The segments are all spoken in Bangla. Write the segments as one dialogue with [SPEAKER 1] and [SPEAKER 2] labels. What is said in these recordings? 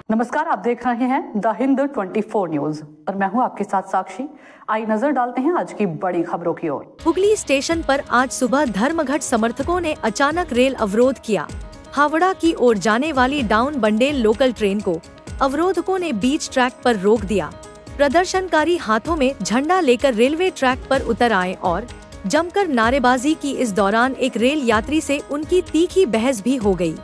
[SPEAKER 1] नमस्कार, आप देख रहे हैं द हिंद 24 न्यूज और मैं हूं आपके साथ साक्षी। आई नजर डालते हैं आज की बड़ी खबरों की ओर।
[SPEAKER 2] हुगली स्टेशन पर आज सुबह धर्मघट समर्थकों ने अचानक रेल अवरोध किया। हावड़ा की ओर जाने वाली डाउन बंडेल लोकल ट्रेन को अवरोधकों ने बीच ट्रैक पर रोक दिया। प्रदर्शनकारी हाथों में झंडा लेकर रेलवे ट्रैक पर उतर आए और जमकर नारेबाजी की। इस दौरान एक रेल यात्री से उनकी तीखी बहस भी हो गई।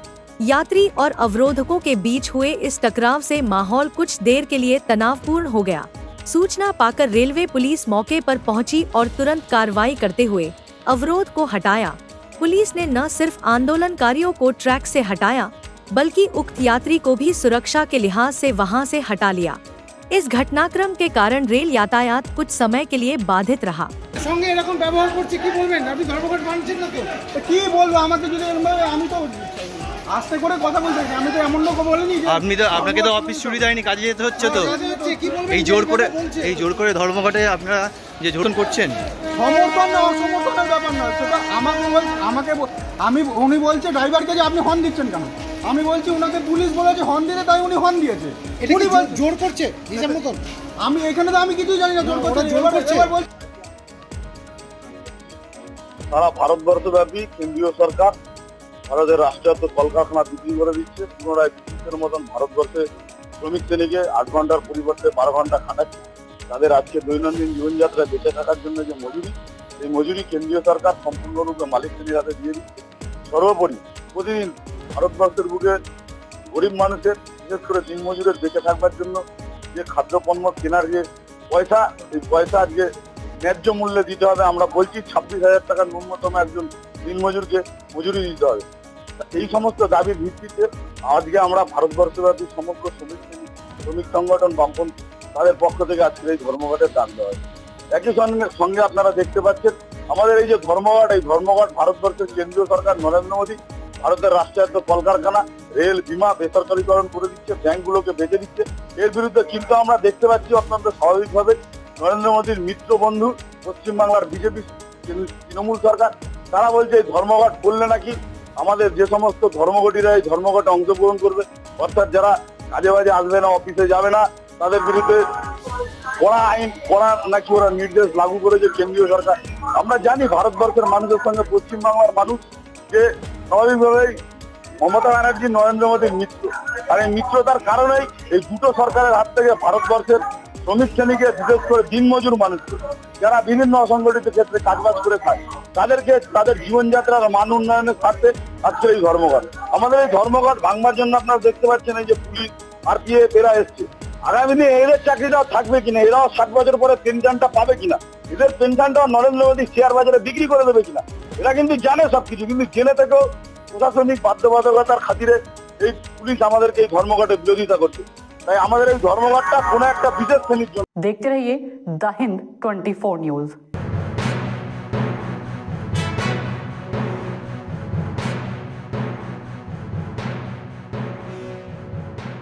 [SPEAKER 2] यात्री और अवरोधकों के बीच हुए इस टकराव से माहौल कुछ देर के लिए तनावपूर्ण हो गया। सूचना पाकर रेलवे पुलिस मौके पर पहुंची और तुरंत कार्रवाई करते हुए अवरोध को हटाया। पुलिस ने न सिर्फ आंदोलनकारियों को ट्रैक से हटाया, बल्कि उक्त यात्री को भी सुरक्षा के लिहाज से वहां से हटा लिया। इस घटनाक्रम के कारण रेल यातायात कुछ समय के लिए बाधित रहा।
[SPEAKER 3] সঙ্গে এরকম ব্যবহার করছে কি বলবেন? আপনি ধর্মঘট মানছেন না তো? কি বলবো? আমাকে যদি আমি তো আস্তে করে কথা বলতেছি, আমি তো এমন লোক বলিনি যে
[SPEAKER 4] আপনি তো আপনাকে তো অফিস ছুটি দেয়নি, কাজে যেতে হচ্ছে। তো এই জোর করে ধর্মঘটে আপনারা যে জোরন করছেন,
[SPEAKER 3] সমর্থন না অসমর্থনের ব্যাপার না, সেটা আমি উনি বলছে ড্রাইভারকে যে আপনি হর্ন দিচ্ছেন কেন। আমি বলছি উনাকে পুলিশ বলেছে হর্ন দিতে, তাই উনি হর্ন দিয়েছে। উনি জোর করছে নিজের মতন। আমি এখানে তো আমি কিছুই জানি না জোর করছে।
[SPEAKER 5] সারা ভারতবর্ষব্যাপী কেন্দ্রীয় সরকার ভারতের রাষ্ট্রায়ত্ত কলকারখানা বিক্রি করে দিচ্ছে। পুনরায় ব্রিটিশের মতন ভারতবর্ষে শ্রমিক শ্রেণীকে 8 ঘন্টার পরিবর্তে 12 ঘন্টা খাটাচ্ছে। তাদের আজকে দৈনন্দিন জীবনযাত্রায় বেঁচে থাকার জন্য যে মজুরি, এই মজুরি কেন্দ্রীয় সরকার সম্পূর্ণরূপে মালিক শ্রেণীর হাতে দিয়ে দিচ্ছে। সর্বোপরি প্রতিদিন ভারতবর্ষের বুকে গরিব মানুষের, বিশেষ করে দিনমজুরের বেঁচে থাকবার জন্য যে খাদ্যপণ্য কেনার যে পয়সা, এই পয়সা আজকে ন্যায্য মূল্যে দিতে হবে। আমরা বলছি 26,000 টাকা ন্যূনতম একজন দিনমজুরকে মজুরি দিতে হবে। এই সমস্ত দাবির ভিত্তিতে আজকে আমরা ভারতবর্ষব্যাপী সমগ্র শ্রমিক সংগঠন বামপন্থী তাদের পক্ষ থেকে আজকে এই ধর্মঘটের ডাক দেওয়া হয়। একই সঙ্গে আপনারা দেখতে পাচ্ছেন আমাদের এই যে ধর্মঘট, এই ধর্মঘট ভারতবর্ষের কেন্দ্রীয় সরকার নরেন্দ্র মোদী ভারতের রাষ্ট্রায়ত্ত কলকারখানা, রেল, বিমা বেসরকারীকরণ করে দিচ্ছে, ব্যাংকগুলোকে বেঁচে দিচ্ছে। এর বিরুদ্ধে কিন্তু আমরা দেখতে পাচ্ছি অত্যন্ত স্বাভাবিকভাবে নরেন্দ্র মোদীর মিত্র বন্ধু পশ্চিমবাংলার বিজেপি তৃণমূল সরকার, তারা বলছে এই ধর্মঘট করলে নাকি আমাদের যে সমস্ত ধর্মঘটীরা এই ধর্মঘটে অংশগ্রহণ করবে, অর্থাৎ যারা কাজে বাজে আসবে না, অফিসে যাবে না, তাদের বিরুদ্ধে কড়া নাকি ওরা নির্দেশ লাগু করেছে কেন্দ্রীয় সরকার। আমরা জানি ভারতবর্ষের মানুষের সঙ্গে পশ্চিমবাংলার মানুষ যে স্বাভাবিকভাবেই মমতা ব্যানার্জি নরেন্দ্র মোদীর মিত্র, আর এই মিত্রতার কারণেই এই দুটো সরকারের হাত থেকে ভারতবর্ষের শ্রমিক শ্রেণীকে, বিশেষ করে দিনমজুর মানুষকে যারা বিভিন্ন অসংগঠিত ক্ষেত্রে কাজবাজ করে খায়, তাদেরকে তাদের জীবনযাত্রার মান উন্নয়নের স্বার্থে আজকে এই ধর্মঘট। আমাদের এই ধর্মঘট ভাঙবার জন্য আপনারা দেখতে পাচ্ছেন এই যে পুলিশ, আরপিএফ এরা এসছে। আগামী দিনে এদের চাকরিটাও থাকবে কিনা, এরাও 60 বছর পরে পেনশনটা পাবে কিনা, এদের পেনশনটাও নরেন্দ্র মোদী শেয়ার বাজারে বিক্রি করে দেবে কিনা, এরা কিন্তু জানে সবকিছু। কিন্তু জেনে থেকেও প্রশাসনিক বাধ্যবাধকতার খাতিরে এই পুলিশ আমাদেরকে এই ধর্মঘটের বিরোধিতা করছে। তাই আমাদের এই ধর্মঘটটা কোনো একটা বিশেষ শ্রেণীর জন্য।
[SPEAKER 1] देखते रहिए द हिंद 24 न्यूज।